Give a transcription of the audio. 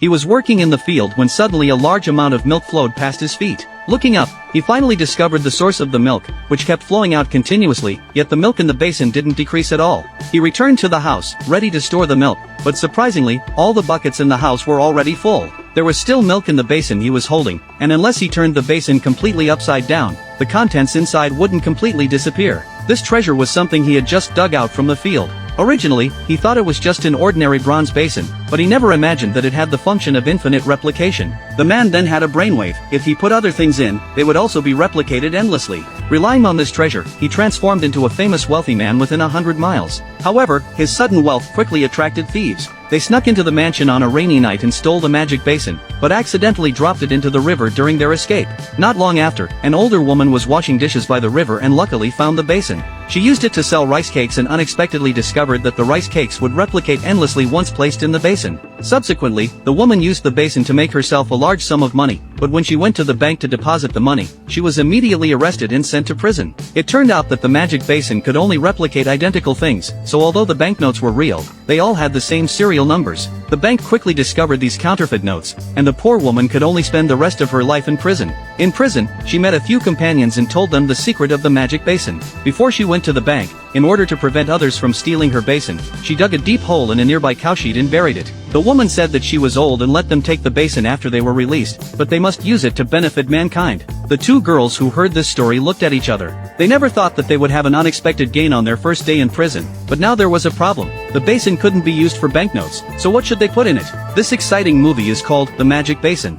He was working in the field when suddenly a large amount of milk flowed past his feet. Looking up, he finally discovered the source of the milk, which kept flowing out continuously, yet the milk in the basin didn't decrease at all. He returned to the house, ready to store the milk, but surprisingly, all the buckets in the house were already full. There was still milk in the basin he was holding, and unless he turned the basin completely upside down, the contents inside wouldn't completely disappear. This treasure was something he had just dug out from the field. Originally, he thought it was just an ordinary bronze basin, but he never imagined that it had the function of infinite replication. The man then had a brainwave. If he put other things in, they would also be replicated endlessly. Relying on this treasure, he transformed into a famous wealthy man within 100 miles. However, his sudden wealth quickly attracted thieves. They snuck into the mansion on a rainy night and stole the magic basin, but accidentally dropped it into the river during their escape. Not long after, an older woman was washing dishes by the river and luckily found the basin. She used it to sell rice cakes and unexpectedly discovered that the rice cakes would replicate endlessly once placed in the basin. Subsequently, the woman used the basin to make herself a large sum of money, but when she went to the bank to deposit the money, she was immediately arrested and sent to prison. It turned out that the magic basin could only replicate identical things, so although the banknotes were real, they all had the same serial numbers. The bank quickly discovered these counterfeit notes, and the poor woman could only spend the rest of her life in prison. In prison, she met a few companions and told them the secret of the magic basin. Before she went to the bank, in order to prevent others from stealing her basin, she dug a deep hole in a nearby cowshed and buried it. The woman said that she was old and let them take the basin after they were released, but they must use it to benefit mankind. The two girls who heard this story looked at each other. They never thought that they would have an unexpected gain on their first day in prison, but now there was a problem. The basin couldn't be used for banknotes, so what should they put in it? This exciting movie is called The Magic Basin.